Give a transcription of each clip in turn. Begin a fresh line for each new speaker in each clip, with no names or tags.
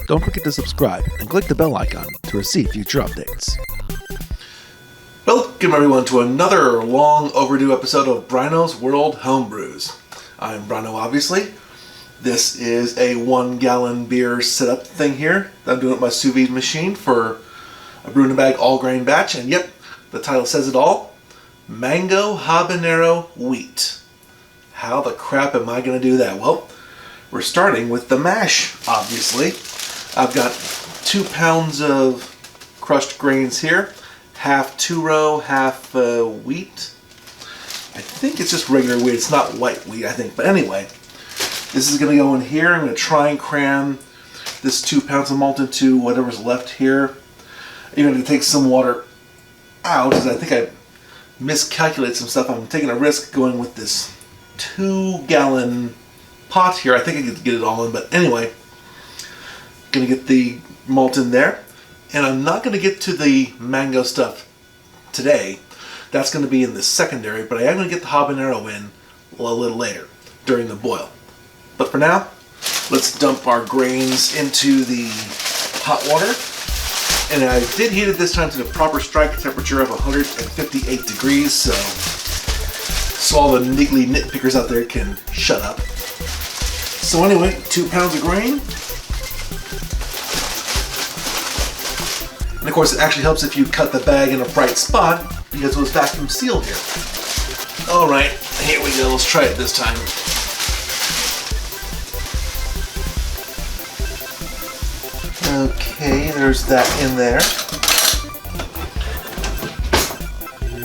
Don't forget to subscribe and click the bell icon to receive future updates. Welcome everyone to another long overdue episode of Bryno's World Homebrews. I'm Bryno, obviously. This is a 1 gallon beer setup thing here that I'm doing with my sous vide machine for a brew in a bag all grain batch. And yep, the title says it all. Mango Habanero Wheat. How the crap am I going to do that? Well, we're starting with the mash, obviously. I've got 2 pounds of crushed grains here. Half two-row, half wheat. I think it's just regular wheat. It's not white wheat, I think. But anyway, this is going to go in here. I'm going to try and cram this 2 pounds of malt into whatever's left here. You're going to take some water out, because I think I miscalculated some stuff. I'm taking a risk going with this 2 gallon pot here. I think I could get it all in, but anyway, going to get the malt in there. And I'm not going to get to the mango stuff today. That's going to be in the secondary, but I am going to get the habanero in a little later during the boil. But for now, let's dump our grains into the hot water. And I did heat it this time to the proper strike temperature of 158 degrees, so all the niggly nitpickers out there can shut up. So anyway, 2 pounds of grain. And of course, it actually helps if you cut the bag in a bright spot because it was vacuum sealed here. All right, here we go. Let's try it this time. Okay, there's that in there.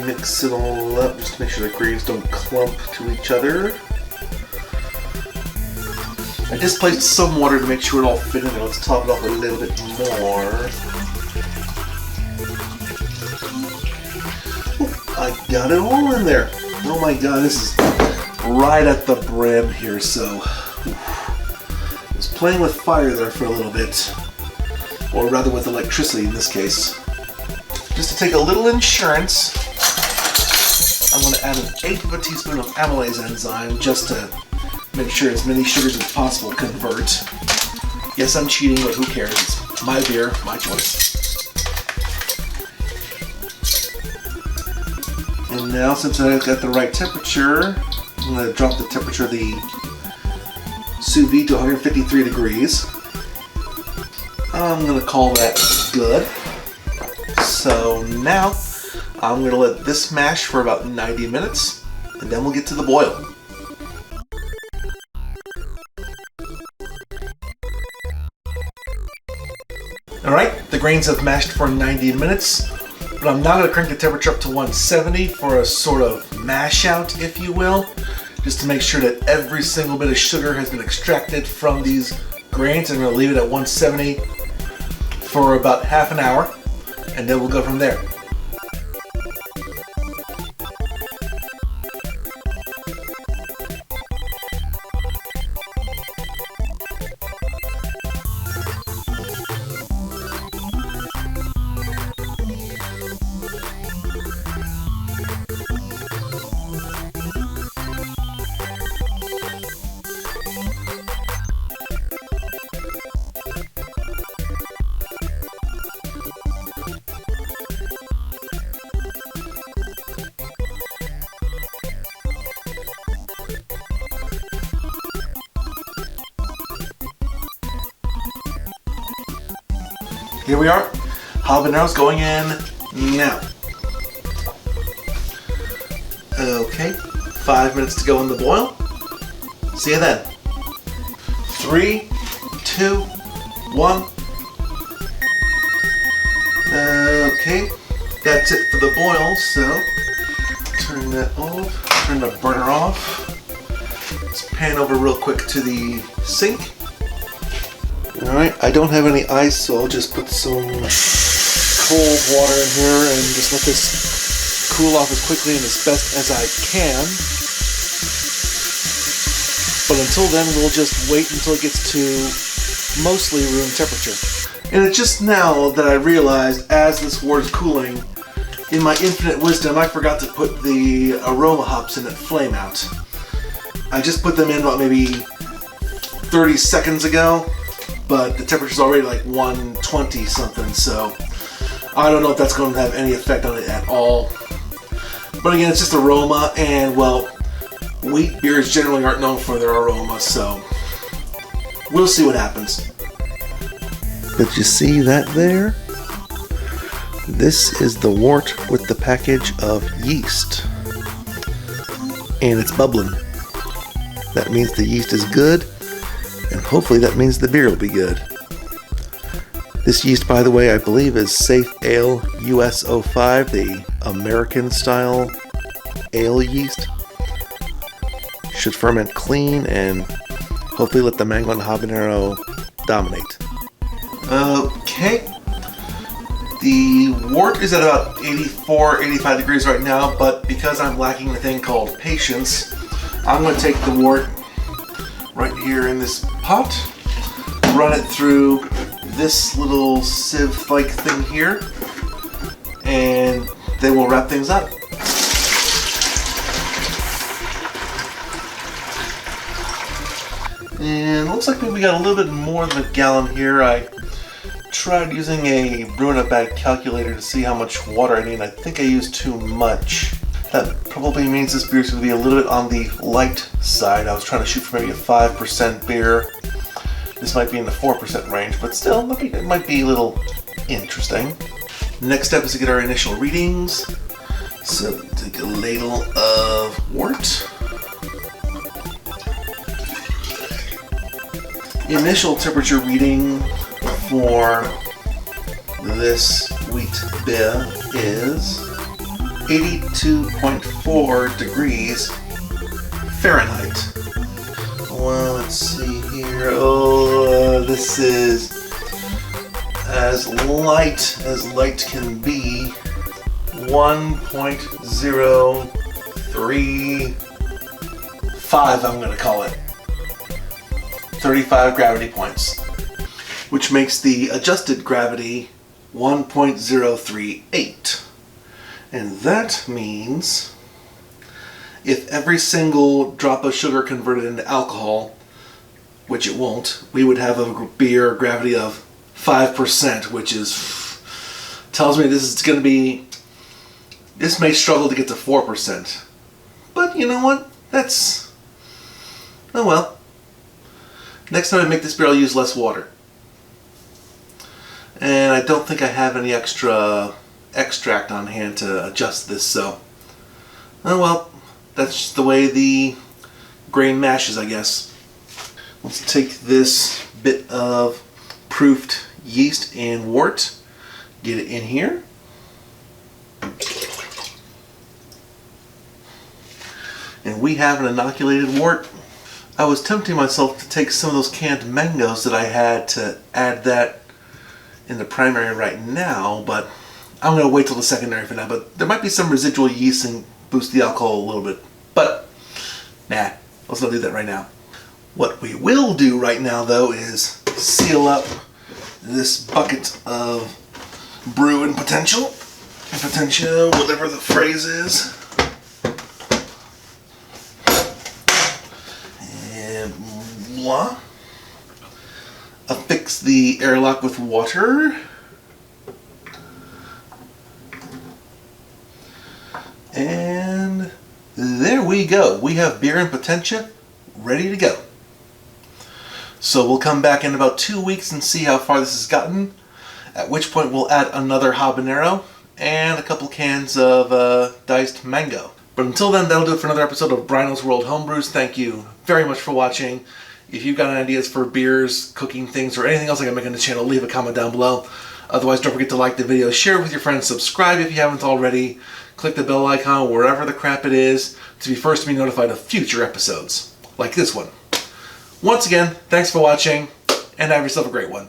Mix it all up just to make sure the grains don't clump to each other. I just placed some water to make sure it all fit in there. Let's top it off a little bit more. I got it all in there. Oh my god, this is right at the brim here, so I was playing with fire there for a little bit, or rather with electricity in this case. Just to take a little insurance, I'm going to add 1/8 of a teaspoon of amylase enzyme just to make sure as many sugars as possible convert. Yes, I'm cheating, but who cares? It's my beer, my choice. And now, since I've got the right temperature, I'm going to drop the temperature of the sous vide to 153 degrees. I'm going to call that good. So now, I'm going to let this mash for about 90 minutes, and then we'll get to the boil. Alright, the grains have mashed for 90 minutes. But I'm not going to crank the temperature up to 170 for a sort of mash out, if you will, just to make sure that every single bit of sugar has been extracted from these grains. I'm going to leave it at 170 for about half an hour, and then we'll go from there. Here we are. Habanero's going in now. Okay, 5 minutes to go in the boil. See you then. 3, 2, 1. Okay, that's it for the boil, so turn that off, turn the burner off. Let's pan over real quick to the sink. Alright, I don't have any ice, so I'll just put some cold water in here and just let this cool off as quickly and as best as I can. But until then, we'll just wait until it gets to mostly room temperature. And it's just now that I realized, as this wort is cooling, in my infinite wisdom, I forgot to put the Aroma hops in at flame out. I just put them in about maybe 30 seconds ago. but the temperature's already like 120 something, so I don't know if that's going to have any effect on it at all. But again, it's just aroma, and well, wheat beers generally aren't known for their aroma, so we'll see what happens. But you see that there? This is the wort with the package of yeast. And it's bubbling. That means the yeast is good, and hopefully that means the beer will be good. This yeast, by the way, I believe is Safe Ale US 05, the American style ale yeast. Should ferment clean and hopefully let the mango and habanero dominate. Okay. The wort is at about 84, 85 degrees right now, but because I'm lacking the thing called patience, I'm going to take the wort right here in this pot, run it through this little sieve-like thing here, and then we'll wrap things up. And it looks like we got a little bit more than a gallon here. I tried using a brew in a bag calculator to see how much water I need. I think I used too much. That probably means this beer is going to be a little bit on the light side. I was trying to shoot for maybe a 5% beer. This might be in the 4% range, but still, it might be a little interesting. Next step is to get our initial readings. So take a ladle of wort. The initial temperature reading for this wheat beer is 82.4 degrees Fahrenheit. Well, let's see here. Oh, this is as light can be. 1.035, I'm going to call it. 35 gravity points, which makes the adjusted gravity 1.038. And that means if every single drop of sugar converted into alcohol, which it won't, we would have a beer gravity of 5%, which tells me this may struggle to get to 4%. But you know what? Oh well. Next time I make this beer, I'll use less water. And I don't think I have any extra extract on hand to adjust this, so oh well, that's just the way the grain mashes, I guess. Let's take this bit of proofed yeast and wort, get it in here. And we have an inoculated wort. I was tempting myself to take some of those canned mangoes that I had to add that in the primary right now, but I'm going to wait till the secondary for now. But there might be some residual yeast and boost the alcohol a little bit. But, nah, let's not do that right now. What we will do right now, though, is seal up this bucket of brew and potential, whatever the phrase is. Voila. Affix the airlock with water. And there we go. We have beer and potentia ready to go. So we'll come back in about 2 weeks and see how far this has gotten, at which point we'll add another habanero and a couple cans of diced mango. But until then, that'll do it for another episode of Bryno's World Homebrews. Thank you very much for watching. If you've got ideas for beers, cooking things, or anything else I can make on the channel, leave a comment down below. Otherwise, don't forget to like the video, share it with your friends, subscribe if you haven't already, click the bell icon wherever the crap it is to be first to be notified of future episodes, like this one. Once again, thanks for watching, and have yourself a great one.